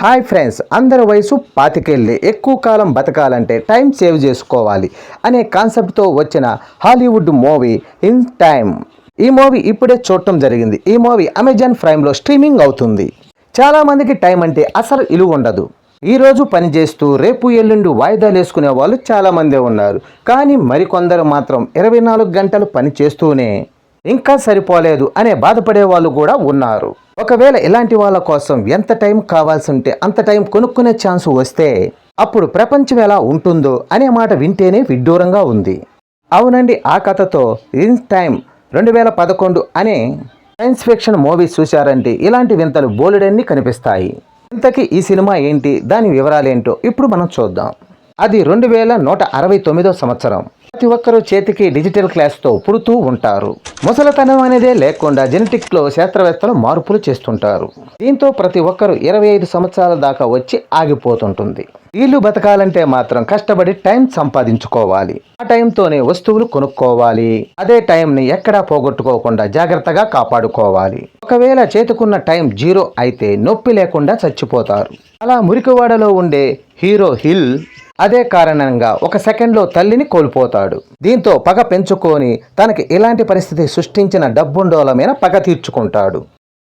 Hi friends, అందరి వయసు పాతికేళ్ళే. ఎక్కువ కాలం బతకాలంటే టైం సేవ్ చేసుకోవాలి అనే కాన్సెప్ట్తో వచ్చిన హాలీవుడ్ మూవీ ఇన్ టైమ్. ఈ మూవీ ఇప్పుడే చూడటం జరిగింది. ఈ మూవీ అమెజాన్ ప్రైమ్లో స్ట్రీమింగ్ అవుతుంది. చాలామందికి టైం అంటే అసలు విలువ ఉండదు. ఈరోజు పని చేస్తూ రేపు ఎల్లుండి వాయిదాలు వేసుకునే వాళ్ళు చాలామందే ఉన్నారు. కానీ మరికొందరు మాత్రం 24 గంటలు పని చేస్తూనే ఇంకా సరిపోలేదు అనే బాధపడే వాళ్ళు కూడా ఉన్నారు. ఒకవేళ ఇలాంటి వాళ్ళ కోసం ఎంత టైం కావాల్సి ఉంటే అంత టైం కొనుక్కునే ఛాన్స్ వస్తే అప్పుడు ప్రపంచం ఎలా ఉంటుందో అనే మాట వింటేనే విడ్డూరంగా ఉంది. అవునండి, ఆ కథతో ఇన్ టైమ్ 2011 అనే సైన్స్ ఫిక్షన్ మూవీ చూశారంటే ఇలాంటి వింతలు బోలెడన్ని కనిపిస్తాయి. ఇంతకీ ఈ సినిమా ఏంటి, దాని వివరాలేంటో ఇప్పుడు మనం చూద్దాం. అది 2169 సంవత్సరం. ప్రతి ఒక్కరూ చేతికి డిజిటల్ క్లాస్తో పుడుతూ ఉంటారు. ముసలితనం అనేదే లేకుండా జెనెటిక్లో శాస్త్రవేత్తలు మార్పులు చేస్తుంటారు. దీంతో ప్రతి ఒక్కరూ 25 సంవత్సరాల దాకా వచ్చి ఆగిపోతుంటుంది. వీళ్ళు బతకాలంటే మాత్రం కష్టపడి టైం సంపాదించుకోవాలి. ఆ టైంతోనే వస్తువులు కొనుక్కోవాలి. అదే టైంని ఎక్కడా పోగొట్టుకోకుండా జాగ్రత్తగా కాపాడుకోవాలి. ఒకవేళ చేతుకున్న టైం 0 అయితే నొప్పి లేకుండా చచ్చిపోతారు. అలా మురికివాడలో ఉండే హీరో హిల్ అదే కారణంగా ఒక సెకండ్లో తల్లిని కోల్పోతాడు. దీంతో పగ పెంచుకొని తనకి ఇలాంటి పరిస్థితి సృష్టించిన డబ్బుండోల మీద పగ తీర్చుకుంటాడు.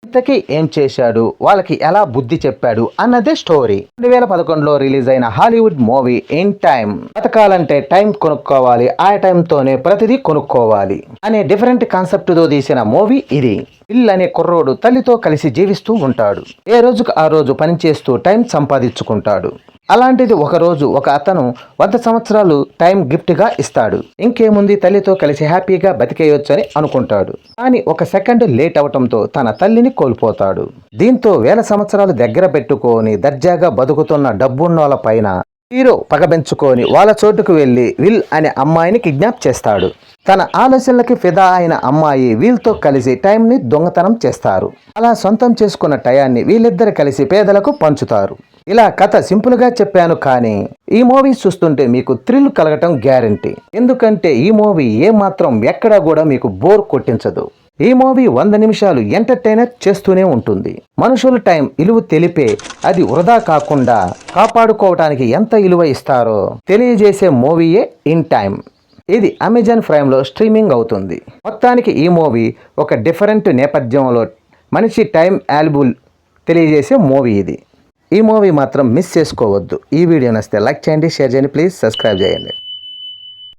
ఇంతకీ ఏం చేశాడు, వాళ్ళకి ఎలా బుద్ధి చెప్పాడు అన్నదే స్టోరీ. 2011లో రిలీజ్ అయిన హాలీవుడ్ మూవీ ఇన్ టైమ్. బతకాలంటే టైం కొనుక్కోవాలి, ఆ టైంతోనే ప్రతిదీ కొనుక్కోవాలి అనే డిఫరెంట్ కాన్సెప్ట్తో తీసిన మూవీ ఇది. విల్ అనే కుర్రోడు తల్లితో కలిసి జీవిస్తూ ఉంటాడు. ఏ రోజుకు ఆ రోజు పనిచేస్తూ టైం సంపాదించుకుంటాడు. అలాంటిది ఒకరోజు ఒక అతను 100 సంవత్సరాలు టైం గిఫ్ట్గా ఇస్తాడు. ఇంకేముంది, తల్లితో కలిసి హ్యాపీగా బతికేయొచ్చని అనుకుంటాడు. కానీ ఒక సెకండ్ లేట్ అవటంతో తన తల్లిని కోల్పోతాడు. దీంతో 1000 సంవత్సరాలు దగ్గర పెట్టుకొని దర్జాగా బతుకుతున్న డబ్బున్నోళ్ళ పైన హీరో పగబెంచుకొని వాళ్ళ చోటుకు వెళ్లి విల్ అనే అమ్మాయిని కిడ్నాప్ చేస్తాడు. తన ఆలోచనలకి ఫిదా అయిన అమ్మాయి వీల్తో కలిసి టైంని దొంగతనం చేస్తారు. అలా సొంతం చేసుకున్న టయాన్ని వీళ్ళిద్దరు కలిసి పేదలకు పంచుతారు. ఇలా కథ సింపుల్గా చెప్పాను, కానీ ఈ మూవీ చూస్తుంటే మీకు థ్రిల్ కలగటం గ్యారంటీ. ఎందుకంటే ఈ మూవీ ఏమాత్రం ఎక్కడా కూడా మీకు బోర్ కొట్టించదు. ఈ మూవీ 100 నిమిషాలు ఎంటర్టైనర్ చేస్తూనే ఉంటుంది. మనుషుల టైం విలువ తెలిపే, అది వృధా కాకుండా కాపాడుకోవటానికి ఎంత విలువ ఇస్తారో తెలియజేసే మూవీయే ఇన్ టైమ్. ఇది అమెజాన్ ప్రైమ్లో స్ట్రీమింగ్ అవుతుంది. మొత్తానికి ఈ మూవీ ఒక డిఫరెంట్ నేపథ్యంలో మనిషి టైం వాల్యూబుల్ తెలియజేసే మూవీ ఇది. ఈ మూవీ మాత్రం మిస్ చేసుకోవద్దు. ఈ వీడియో నచ్చితే లైక్ చేయండి, షేర్ చేయండి, ప్లీజ్ సబ్స్క్రైబ్ చేయండి.